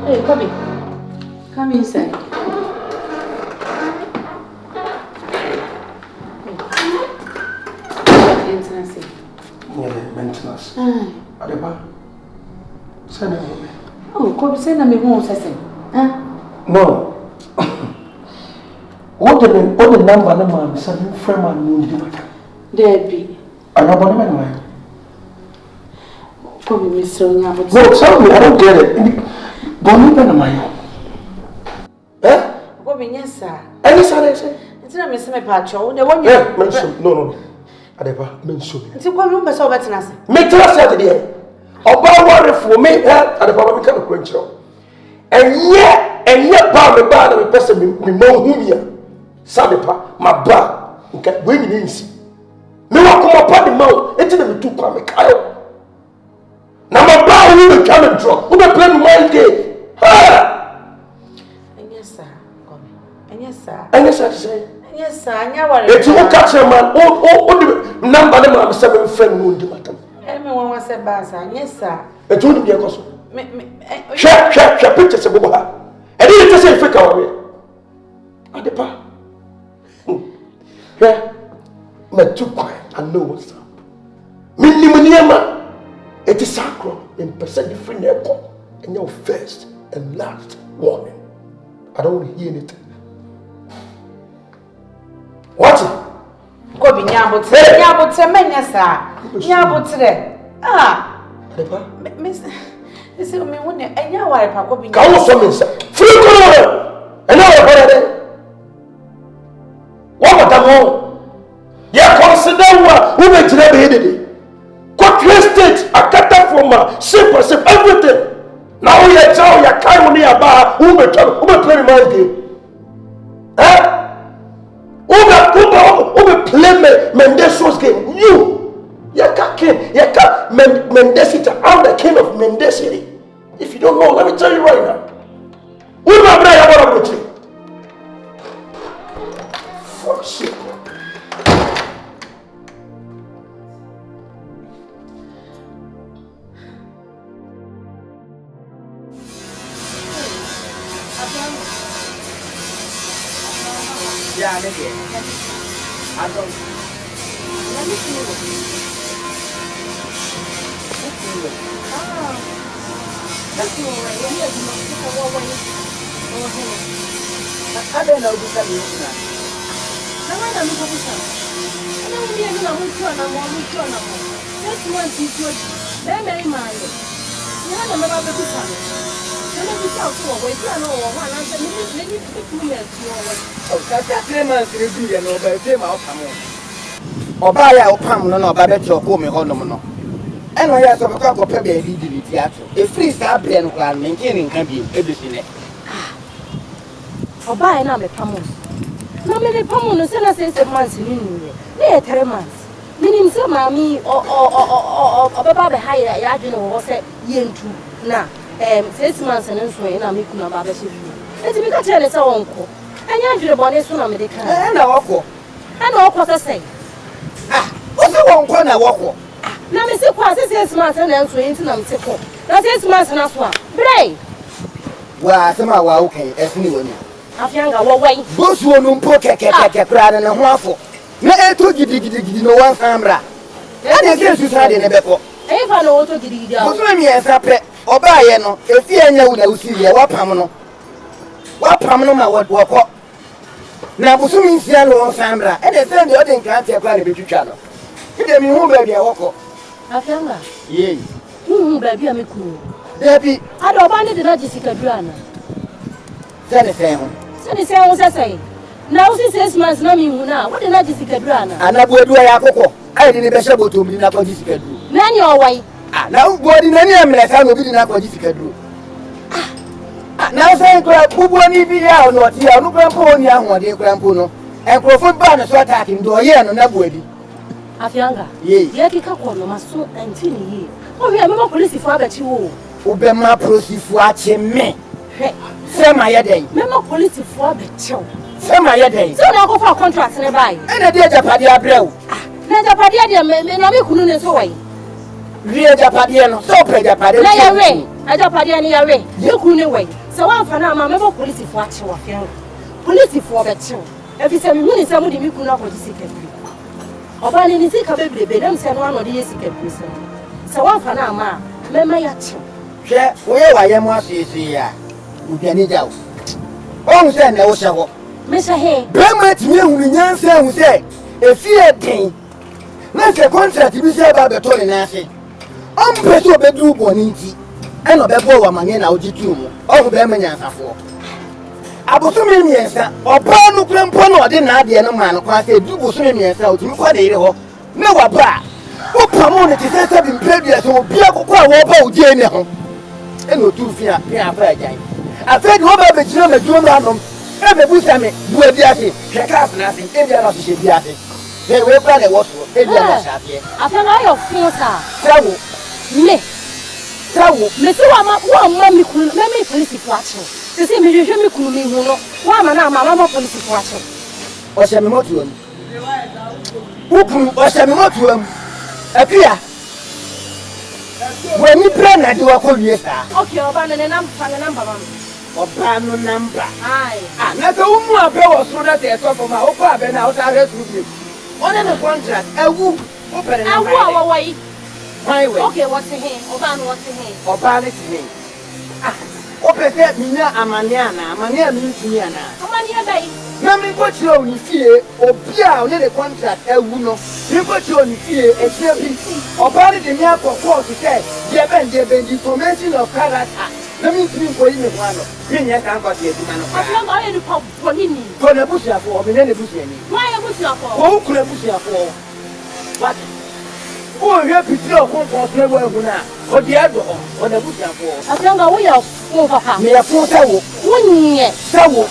Hey, Kobe. Come inside. Maintenance. Yeah, maintenance. Adeba. Send me. Oh, Kobe, send me home, Sesame. No. What the number of man send friend man moon There be. Another man. Kobe, Miss Sonia. No, tell me, I don't get it. Bonnie Benamayo. Eh? Kobe, yes, sir. Any sir, it's not Miss Mepacho. The one you mention. No. Adeba, mention. It's a woman who saw better. Make us Saturday. About what for me, at the Baba become a quencher. And yet, Baba, the person, me know whom here. Sadepa, my bar, who can win in easy. No one come upon the mouth, it's in the two come Kyle. Now, my bar will come and drop. Who will play my game? And yes, sir. And yes, sir. And yes, I say. Yes, sir. I never. It's you catch a man. Oh, number of 7 friend wound the matter. Everyone was a baza. Yes, sir. It's only be a custom. Share pictures of Boba. And you just say, Fake away. Adepa. Yeah. Me too quiet. I know what's up. Minimum. It is sacred in percent different echo. And your first and last warning. I don't want to hear anything. What? Kobe Nyabot. Nyabot, Menasa. Nyabot. Adepa. Miss, this is me when I know why Papa be. Come on, some inside. Free color. And now I'm what about that one? Yeah, consider what we made today. Quite state, a cut from simple, everything. Now we are telling you, can't only about who may play my game. Eh? Who play Mendeso's game? You can't Mendesita. I'm the king of Mendesity. If you don't know, let me tell you right now. Who my brother about you? Fuck shit. Yeah, I don't. Let me see. I don't know this. Obaya opam no babe to ko me honom no eno ya so beka ko pe be di theatre e free star bre no klan me nka bi ebisi ne Obaya na me pamo na me pamo no se na 6 months ni ni e 3 months minim se mami obaba be hire ya adwene wo se yentu na 6 months nso na me kuna baba shefu enti me ka tele se wonko anya adwene bone so na me de kan na woko se What's the one corner walk? Na me se kwa 6 months na nso enti na me se ko na 6 months na so a brei wa sema wa okay esini woni Afinga wo wen bosu onu mpo keke kra na ho afo na eto gidi no wan samra na ke su sa de ne beko e fa no to gidi a bosu mi ensa pe oba ye no efi anya wu na usiri ye wapam no ma woko na bosu mi nsia no wan samra e de se de o de nkan te kra ne betwitwa no ide mi hu ba bia woko Afinga ye ba bia me ku Debbie, I don't want to not Jessica Duana. Send a family. Send a sound say. Now, 6 months, no mean now. What did not Jessica Duana? And I would do a cocoa. I didn't be able to be not what Jessica do. None your way. Now, what in any minute, I will be not what Jessica do. Now, saying, who won't be out, not here, no grandpa, young one, dear grandpa, and Crawford Barnes so attacking do a year and not worthy. Afianga, yea, yet you can't call no maso and tinny. Oh, we are more police for that you. Obema proceed watching me. Say my day. Member police for the show. Say my day. So now go for contracts and buy. And a dear Japadia brew. Let Japadia may not be Kunun's away. Real Japadiano, so pay Japadia. A Japadia near way. You couldn't wait. So one for now, my police for action of young. Police for better. If it's a money, somebody you could not sick a Oban in the sick of baby, them send one of the sick person. So one for now, ma, Mamma Yacho. Share where I am was here. You can eat out. Oh, send no shower. Mr. Hay, Bemet me who Yansen who say, a fear thing. Not a contract to be said about the Tony Nancy. I'm better bedroom bonity. And a bebo man in our G2 or Bemanian for. Abosumi miensa oba no krempo no ode na ade no ma no kwa se du bosumi miensa otumi kwa de ire ho na wa ba wo pamo ne te se bi mpebia so obi akoko a wo ba odi ene ho e no tu fi a fa ajan afa de wo ba be jira majuo no anom e be busa me bu abi ase hwe class na ase e bia na so bi ase e we pra de wo so e bia na sha ase afa na yo fusa sawo me sawo me se wa ma mi kunu me police for action. You see me, you me kunu mi huno. Wa mana mama police for action. O se me motu am. Ukunu o se me motu am. Apia. When you plan na di wa ko wie sa. Okay, oba na number mama. Oba no number. Ai. Ah, na so umu abe wo so na se to for ma. O ko abe na o ta re su bi. One na contract. Ewu. O pere na. Ewu awawai. Why we? Okay, what's here? Oba no what's here? Oba ne ti ni. Ah. O pese minya amaniana mi ana. Amania dai. Na mi ko chiro oni fie obi a oni the contract ewu no. Mi ko chiro oni fie e chire bi. Oba ne de mi akoko to say, "Je ben information of character." Na mi timi ko yi me kwa no. Mi nya kan ko tie ma no. Afia ma ye ni pop bonini. Ko na busia fo, obi na busia ni. Why you busia for? Ko ku na busia fo. What? Oh, you pity of comfort never gonna. O di ado o na busia fo. Afia ma we ya fo papa. Me ya fo sawo. Wonye. Sawo.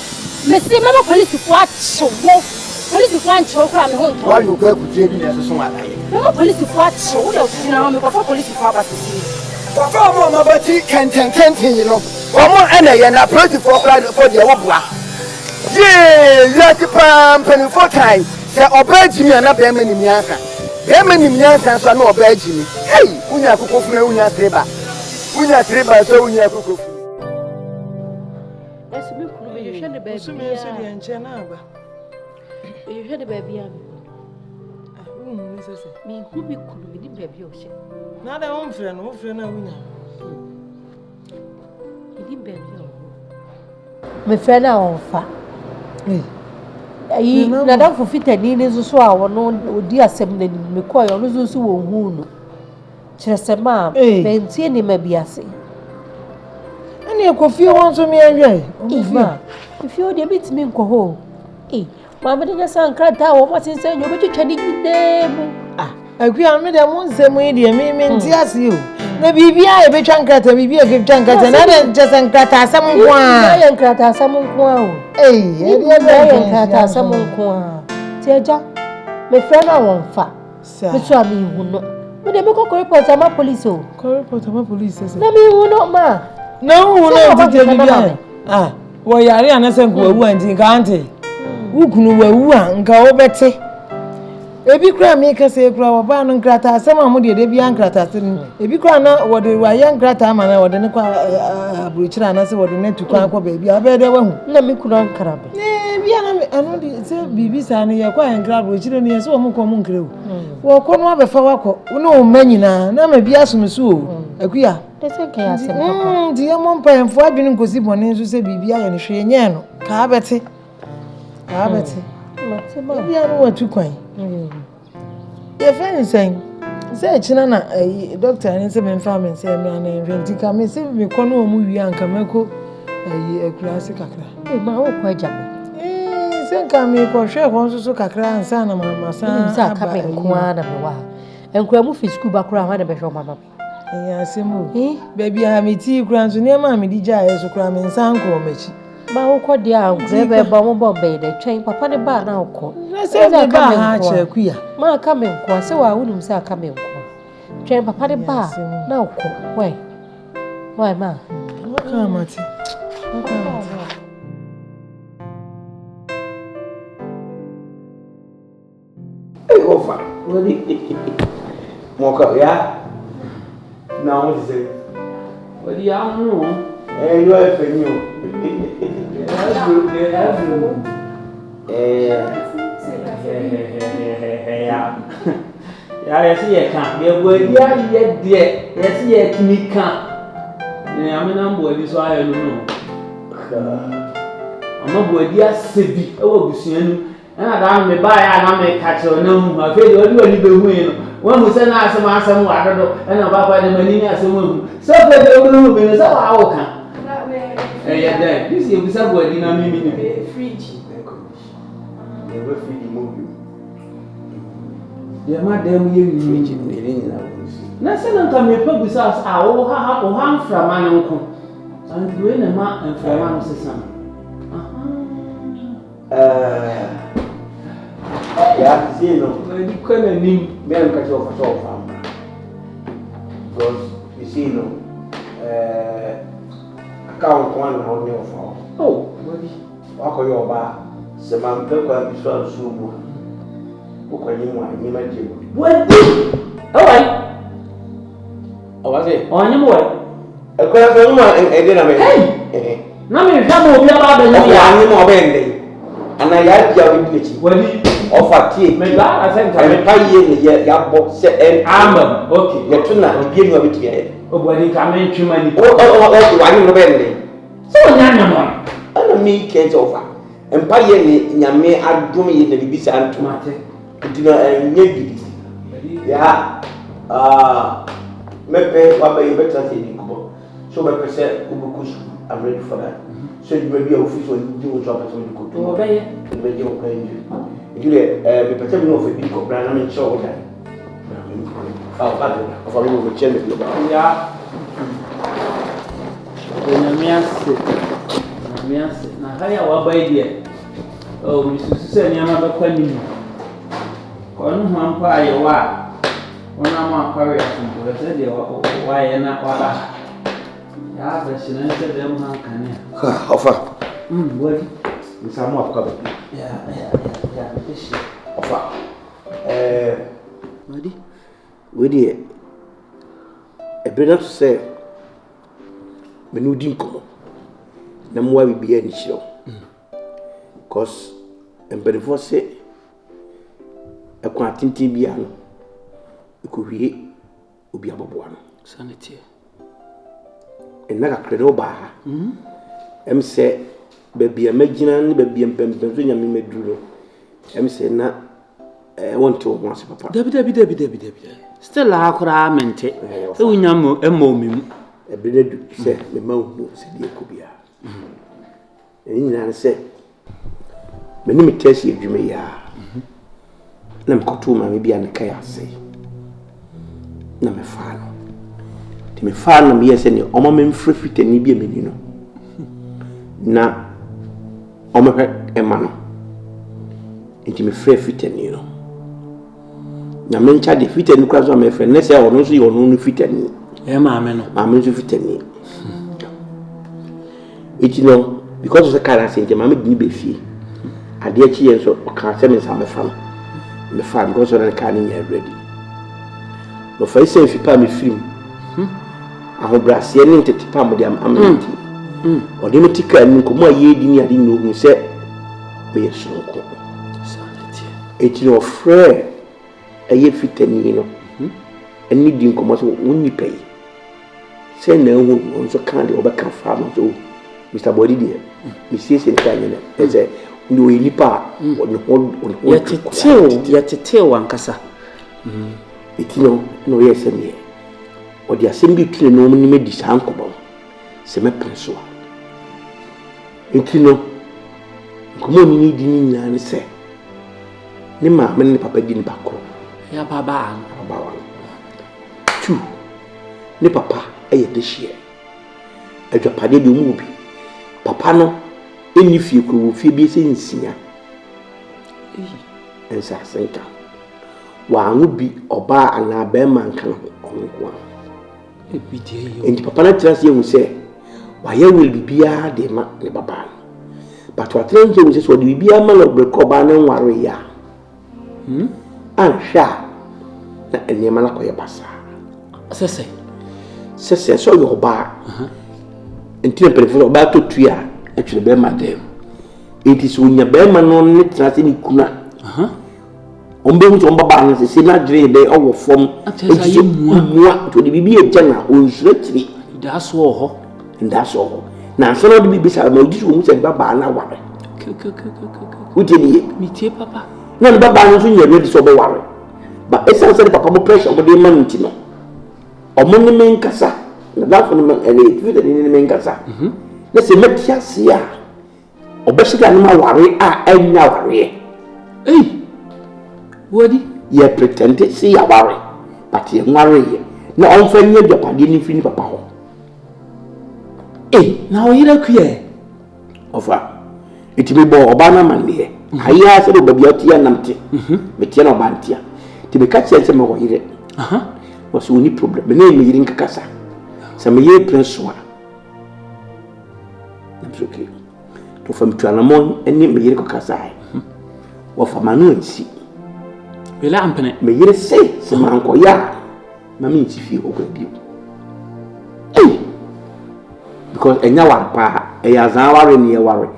Me se mama police for action. Police for action kwa me ho. Why you go ku tie bi na so ala ye. Mama police for action. We ya fo na me ko police for abasisi. Papa mo ma bati kenten you know. Omo ena ye na police for the wo boa. Ye, lati pam pen for time. Se obaji mi na be mani mi aka. Be mani mi aka so na obaji mi. Hey, unya akoko funa unya treba. Unya treba so unya akoko funa. Esi mi kunu me hwe ne baby. Sumi nso de enche na aba. Me hwe ne baby am. Ni sese. Me hu bi kunu me ni baby o hye. Na da won frɛ na wunya. Idi baby o. Me frɛ na on fa. Ayi na da fo fitani ni nso so a wono odi asem na ni me koy ono nso so wo hu no. Kyerɛ sɛ ma be ntie ni ma bi ase. Ani ekofie won so me anhwe. Ima. If you dey bit me nko ho. Ma me de san krata wo mo tin sɛ nyo betwetwa ni gidem. Akua me de mo nsɛm yi de me nti ase o. Na bibia e betwa nkrata bibia e betwa nkrata na de nkyɛ nkrata asɛm nko a. Na ye nkrata asɛm nko a o. E de ye nkrata asɛm nko a. Ti eja me frɛ na won fa. Me so ami hu no. Me de me ko report ama police o. Ko report ama police sɛ. Na me hu no ma. Na hu no ti bibia. Wo yare anase nko wawu anti nka ante. Wukunu wawu a nka wo bete. Ebi kra me kase kra wo ba no nkrata asem amu de bia nkrata asem. Ebi kra na wo de wa ye nkrata ama na wo de ne kwa aburuchira na se wo de ne tukwa akwa ba bia ba de wahu. Na me kunu ankara be. Bia na anu de se bibi sa ne ye kwa nkra aburuchira ne se wo mu ko mu nkra o. Wo ko no abefa wako no o manyina na ma bia asumsu o. Akua. De se kan asem papa. Di mo mpemfo adwene nkosi bone nso se bibi aye ne hwe nye no. Ka abete. Ka abete. Matida. Bia no watu kwan. Ye friend say china na doctor ani se me fa me say me na inventi ka me se me kono mu wi anka meko akurase kakra Ma wo kwa ja me. Se nka me ko hwe ko nso so kakra ansa na mama sa Sa ka me nko na me wa. Enkura mu fi school ba kura ha na be hwe mama. Ya asemu baby ha me ti kura nso ne ma me di ja yeso kura me nsa nko machi. Ma wo kwa dia nkura be ba mo bombe de twen papa ne ba na okọ. Se be ba ha che kuya. Ma ka me nko se wa wunum se aka me nko. Twen papa ne ba na okọ. Why ma? Waka mati. Hey, Ofa. Ready? Moka, yeah? Now what is it? Well, yeah, no. You are for you. Yes, you can't. You were yet, dear. Yes, yet, me can't. I'm an unboard, so I don't know. I'm not going to see. Oh, Lucian, and I may buy and I may catch or no. I feel you only the win. One who sent us some water and about the money as a woman. So the woman is our can. This is somebody in a minute. Fridge. Never feed the movie. Yeah, madam, you fridge in the ring. Nothing can be put with us. I will have a hand from my uncle. And you in a man and for one son. Yeah, see, no, you couldn't need me and catch off at all. Because you see, no, account one on your phone. Oh, buddy. Walk on your bar, some man paper and be so soon. Book on you, you might do. What? All right. Oh, was it? On your boy. A class of woman and dinner. Hey, now me come over about the new and I like your ability. When you offer tea, me I think I pay you your box and armor. Okay. Your tuna, give you a bit here. Oh, buddy, come in to money. Oh, I know the so, Nana, I don't mean can't offer. And pay in your may I do me in the Bisa and tomato. Yeah, maybe what you better say, so my percent I'm ready for that. So you may be official and do a job as when you go to obey and make your plan. You be pretending of a big brand, I'm in show what I of a little change about. Yeah. Now, how are by dear? Oh, Mrs. Sanya, another quantity. One vampire, you are. One of my careers, and I said, why and not what yeah, but she said, them how can you offer? What? Some more cover. Yeah. Offer. With it, a better to say, Menu Dinko. No more will be any show. Because, and before say, a quantity piano, you could read, will be above one. Sanity. And not a credo bar. Say, baby, imagine, baby, and Pennsylvania, me do. Say, not, I want to once, Papa. Debbie. Still, I could I meant it. So, we know a moment. A bit said, the mouth said, you could be. And I said, my name is Tessie, you may are. Nam Kotuma, maybe an Kaya say. Nam a fan. To me, fan, me as any Omaman free fit and be a menino. Na Omaka Emano. Into me free fit and you know. Na mencha defeat and cross on my friend, let's say, or no, see, or no fit and me. I'm to fit and me. It you know. Because of the car, I say, Mamma didn't be fee. I dear she and so can't send me some farm. The farm goes on a canning ready. No, for I say, if you pay me film, I hope Brassian to Pam with them amenity. Or didn't take and come my ye dinner, I didn't know who said, be a song. It's your friend, a year fit and you know, and needing come out when you pay. Say no one so can't overcome farm to Mr. Body dear. Mrs. and Canyon, as a new nipa, yet a tail one cassa. It's no, yes, and ye. Or the assembly till no one made this uncle. Seme pencil. It's no, come on, needing and say, Nima, many papa didn't back. Ya papa, about 2. Ne papa, this year. A Japade do movie. Papa no, any few could be saying senior. And Sassenka. One would be or bar and a bear man can on one. And Papa tells you, say, why you will be beer de Baba. But what tells you is what will be a man of the Coban and warrior. And sha, and Yamanakoya Bassa. Say, so your bar. Enti perifero ba to tua atwere be madam. Enti so nya be ma no ne trase ni kuna. Ombe hu so mbaba no se na dwere de owo fom. Enti mua to de bibi eja na onsure tiri. That's all. That's all. Na so no de bibi sa ma odi so mu se baba na ware. Okay. Utini Me tie papa. Na the baba no so nya ready so be ware. But esa say papa mo pressure mo de man nti no. Omo ne men kasa. Na that for no ele fi de ne men kasa. Na se metia se a. Obeshiga no ma ware a anya ware. Wodi Ye pretend say ya ware. But ye ware ye. Na on fa nya dopade ni fi ni papa ho. na oyere kuye. Ofa. Iti me bo oba na man ne. Aya se do babi otia namte. Me tie na oba ntia. Ti me ka che se me oyere. Was only problem. Me na me yiri nkakasa. Se me ye prensoa. That's okay. To fam tuanamon eni me yiri kokasa ai. Wo fama no nsi. Bela ampene. Me yiri se man ko ya. Ma me nti fi ogwa bio. Because enya warpa e ya zan ware ni e ware.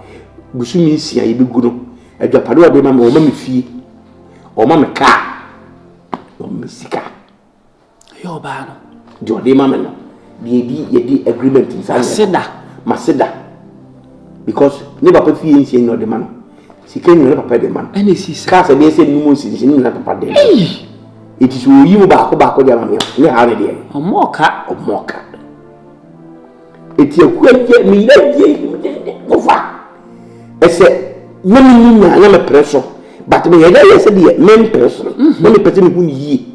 Busumi nsia ye biguno. Adwapade wa be ma o ma me fie. O ma me ka. O me sika. Yo ba no. Do de ma me no. Ye di agreement inside. Maseda. Because ne papa fie nsia no de ma no. Sika ni ne papa de ma no. Ene si Ka sa be se ni mo nsia ni na papa de. It is you mu ba ko de ma me. Ne ha ne de. Omoka. Eti akuye mi ye ofa ese nyami ni na me preso but me yeda yese de men preso me pete me huni yi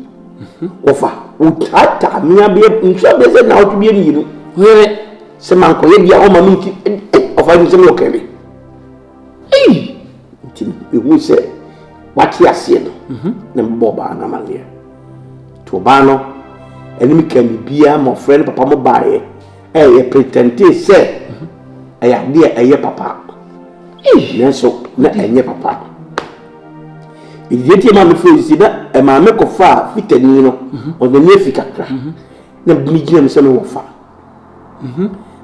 ofa utata mi abie nso be se na otu bie ni no Oyere se man ko ye bia o ma mi ti ofa ni se me okebe ti e hu se wati ase no na mbo ba na male to ba no enimi kan bia mo friend papa mo baaye pretend say aya papa so na enye papa ideti ma me fezi na e ma me ko fa fitani no o de ne fika kra na mi gina me se me wo fa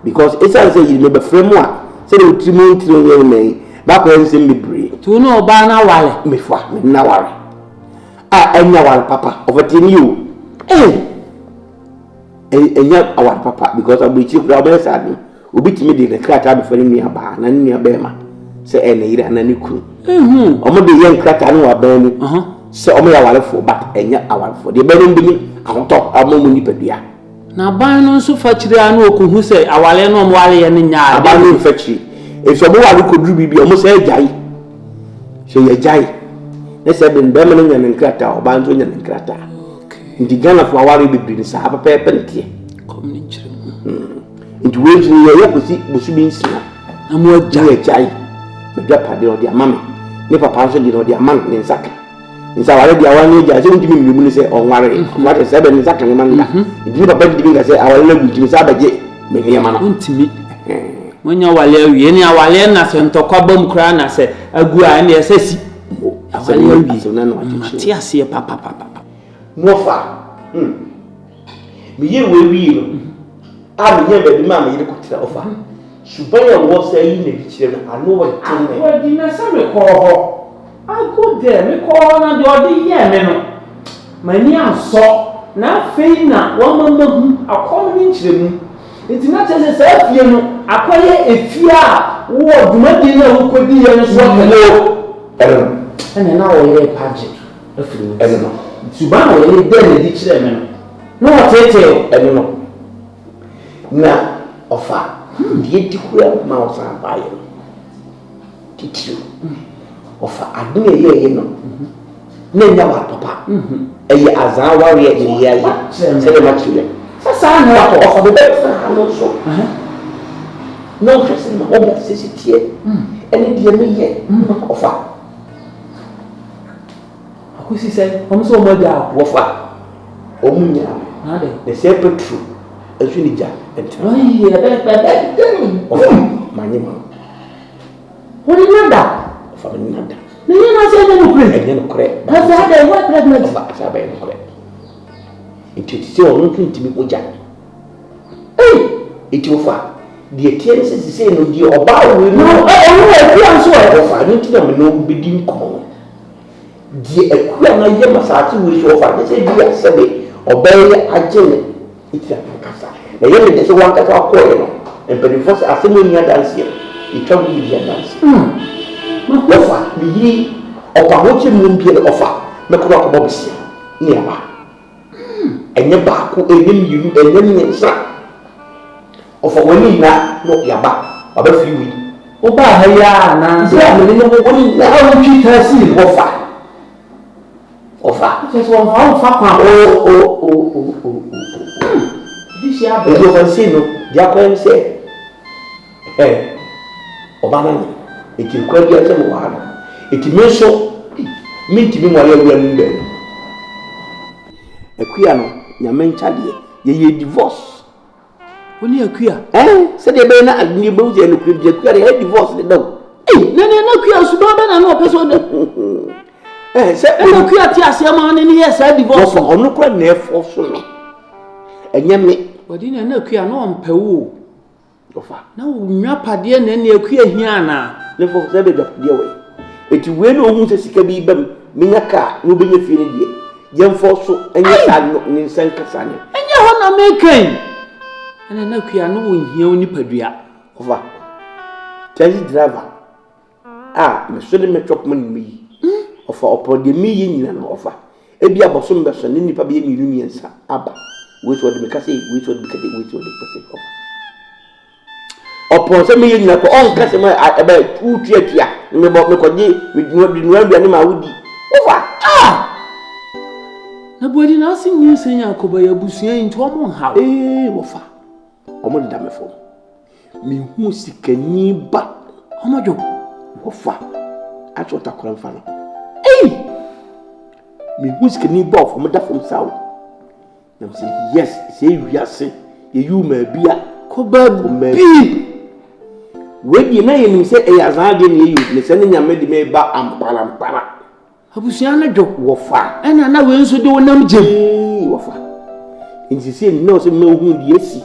because esa say you me be frame a say the ultimo ntiro me ba ko en se me bre to no oba na wale me fa me na ware enya ware papa overtini you enya awar papa because abuchi kura obesa ade obi timi de krata be fani mi aba na ni abema se ene yire na ni ku omo de yen krata no aba ni se omo ya wale fo but enya awar fo de be no bi ahoto amomu ni padua na ban no so fa kire anu okohu se awale no mo wale ye ne nya aba no fa kire e so mo wale ko duru bibi omo se jai se ye jai ne se be be no nya ne krata oba nzo nya ne krata ndi Ghana fo aware bibiri ni sa pepe ntie komni chire ndi weji ni ye yakosi busubi nsina na mo agya ye chai me dwa pade odi amame ne papa so di no di amane ne nsaka nsa wale di awale agya se ntimi mimu ni se onware wate se be ne nsaka ne manda ndi papa di bi ga se awale la ntimi sa baje me ne yama no ntimi monya wale awie ni awale na se ntokwa bom kra na se agu a ne esasi awale awie so na no ati ti ase papa Nofa. Me ye we no. A me ye be ma me ye ko tira ofa. Suban ya wo say yi na bi kire no ano wa tin me. Wa di na se me ko ho. I go there me ko na de odi ye me no. Mani anso na fei na wo mama hu akom ni kire mu. Enti na chese se afie no akoye efie a wo dumadi na wo kodi ye no so kele. Ene na wo ye paje. Afiri. Ene no. Subano ye de di kire me no tete ene no na ofa die di kura ma osa baye titio ofa adune ye no na nya wa papa eye azan wari e ni ya se de matile sasa na ofa be no so no kese ma o ba se tie ene die me ye ofa akosi se omo so mo ja wofa omunya na de the say petru esu ni ja enta oyi e be manyima woni nada ofa ni nada ni na se de no kure enye no kure asa de what pregnant ofa asa ba no kure iti se onu ntimi oja iti ofa the tears is saying, no, dear, or bow, we know, I so I don't know, no, be common. Dear, I am a certain wish of I say, dear, said it, or bury Adjetey. It's a casa. The young is one that are calling, and but the first assembly dance here, he told me the dance. Offer, be or Pamochi Mumpian offer, Macrock Bobby, nearby. And your back, who a you and then son. Of a winning not Yaba, of a few. Oba, Hayana, how you tell see offer. Offer, just one found oh. This year, the Oversino, Japan said, eh, Obama, it will quite get some water. It means so, mean to me while you're in bed. A queer, your main child, ye divorce. When you're queer, eh? Said the banner and new booty and the queer divorce the dog. Eh, no queer, so don't know person. Eh, said no queer tears, your man in here said divorce or no quite near for so. And yet me. But didn't know queer no on Peru. No, Napa dear, and near queer here now. Never said it up the way. It will no to see be Minaka, no be a feeling dear. Young Fosso, and your son in San Cassani. And your honor making. And I know queer no in here only Padria. Over. Tell you driver. Ah, Mr. Metropman me. Offer upon the million and offer. Ebia bosom person in the Pabian Union, Abba. Which would make us say, which would be which would be of. Upon some million of all customer about 2 years, about Mecodi with no animal would be over. Nobody now sing you saying Akrobeto Busia into a month. How? Eh, Wafa. Omo dame for. Me who sick any but Homojo. Wafa. I thought I couldn't follow. Eh! Me who's can you ball from a from South? Now say yes, say we are saying you may be a cobab may. When you name say a Azadian, you sending your medime back and parampara. Habusiana joke wafa, and I know when so do no jay wafa. In the same no, so no wound, yes.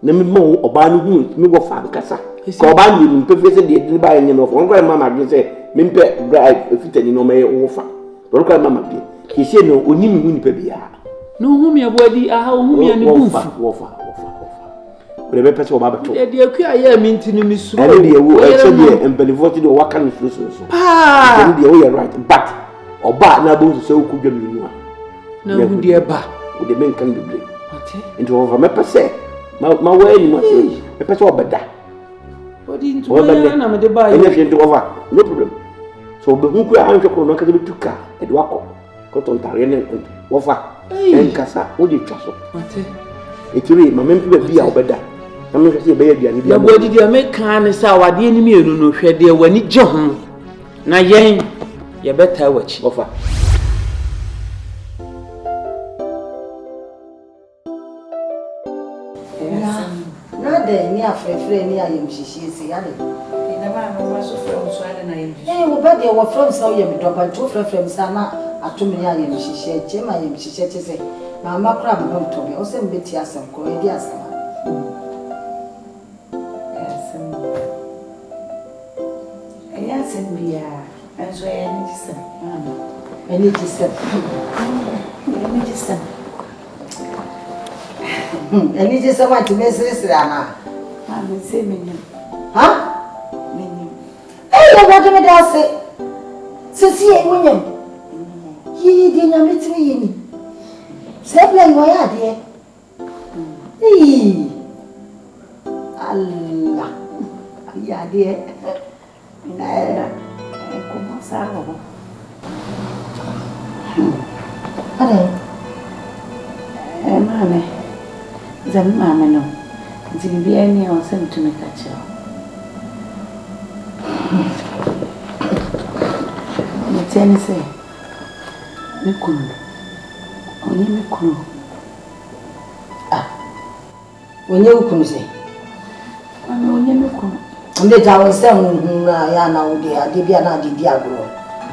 Nemo or ban wound, me wafa, Cassa. Coban, you professor didn't buy any of one grandmama, you say, Mimpe bribe if it no may offer. Don't cry, Mamma. He said no, only me pebia. No, whom your body are whom you are wafa. The pepper of Baba. The queer mean to me so. And benevolent or what kind of fruits. Ah, you're right, but or bad nabos so could you no, dear ba, with the men can be bring. Into over my passe. My way, you say, a petrol better. What into I'm the buy into over, no problem. So, but who could answer Conoca to car at Waco, Cotton Tarian and Wafa, and Cassa, would you trust? It's really my men to be our better. I'm not say baby and the body they make can say our the enemy no hwe de wani je ho na yen ye better watch offer na de ni afrefre ni ayem hihie se ya de na ba no ma so from so ade na ayem hihie wo ba de wo from so yem do ba to frefre sa na atomi ayem hihie che ma ayem hihie che se na makra ba to be o se mbeti asem ko e di asem and so I need to sell. I need to sell to Miss Rana. I'm saying, huh? Hey, what do I say? Cecilia William. Ye didn't meet me. Seven, why are dear? Hey, Allah, yeah, dear. Como sabe? Olha, mãe, já me mãe não, se vier nem eu sempre te me cachou. Me tinha se, me cuno, onde me cuno? Ah, onde eu cuno se? Onde me cuno? Onde já o céu ya na onde a debia na de diagro.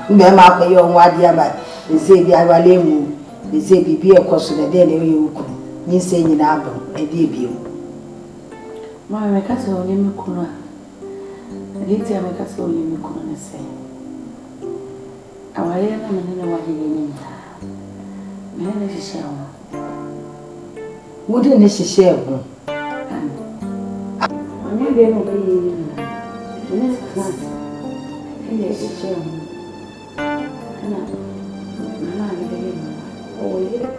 Mbe ma ko yo nwa dia ba. Eze bi awale mu. Eze bi bi e koso de de ne yo ku. Ni se nyina abo e de bi mu. Mama, my cat will name me Kuna. I didn't tell my cat will name me Kuna. Say, I will hear them and then I will hear them. Many is share. Wouldn't this share? I mean, they will be the next class. And they share. And I oh, yeah.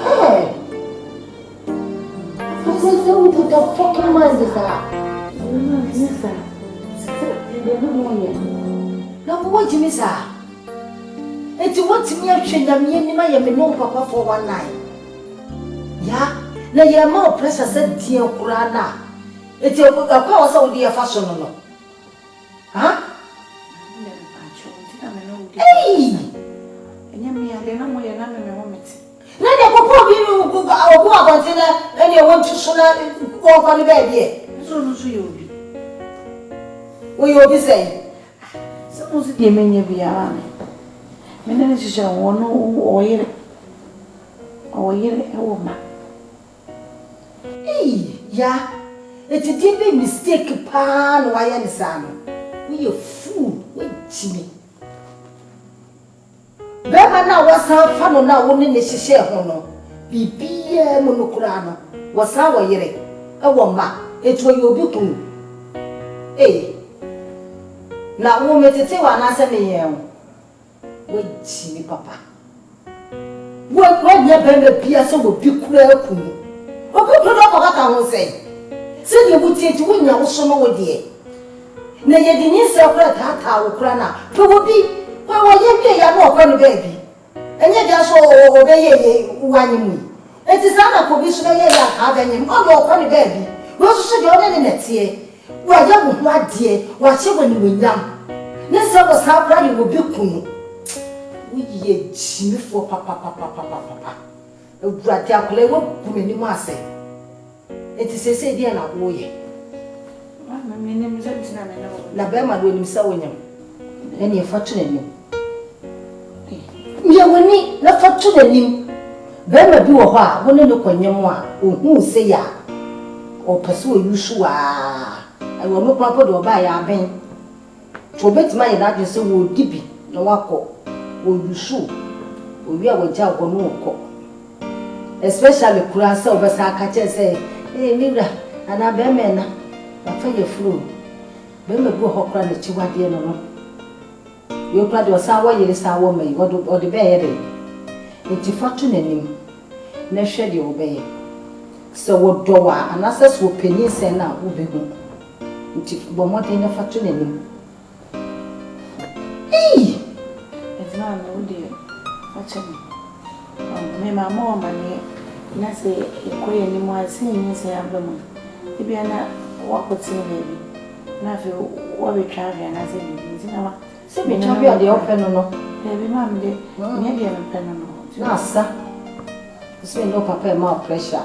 Hey! What the fucking mind is that? Yes, sir. Now, what do you miss, sir? It's what me a train that me and my no papa for one night. Yeah? Now you're more precious than dear Kurana. It's a cause of dear fashion. Huh? Hey! And you may have no more than a moment. Now they go about dinner and you want to walk on the bed here. So you'll be. What you'll be saying? Suppose you may be around. Many is a one OYERE. OYERE, a woman. Hey, yeah. It's a deep mistake, pan, why and son. We a fool, wait, Jimmy. Bema na wasa fano na woni ne hihye ho no bibia monokura no wasa woyere ewo ma eto ye obi kun na wo metete wa na se me ye wo ji ni papa wo nya bema bia se wo bi kura kun o ko do ko ka ho se ye buti ti wo nya wo so no wo de na ye di ni se kura ta wo kura na to wo bi why you ya no kwa ni baby enye dia so obeye wanyimu enti sana ko bi so ye ya ka ganyem o do kwa ni baby wo so de one ne netie wa ya mu ho ade wa che woni wonyam ne se wo sa kra ni wo bi kunu wi ye jimi fo papa ewurade akole wo kumeni mu ase enti sese dia na wo ye mama me ne mi zantina me na be ma do ni sa wonyam ene e fatu na ni ya woni na fatu na nim be ma bi wo ho a woni ne kwanyam a ohun se ya o pese o yusu a wo no papa do ba ya ben to betima ye na se wo dibi na wako wo yusu o wi a wo ja wo no ko especially kura se obesa aka che se mira ana be me na fa ye flu be me bi ho kura na chiwade no you kura de osa wo yiri sa wo mai wo de be ye de enti fatu nanim na hwe de wo be ye se wo do wa anasas wo peni se na wo be hu enti bo mode na fatu nanim it's not no de fatu me mama o mane na se ekoye ni mo ase ni se abemu ebi ana wakote na bi na fe wo be twa hwe na se bi na wa se be twa bi o de open no ebi mam de me de open no na sa se no papa ma pressure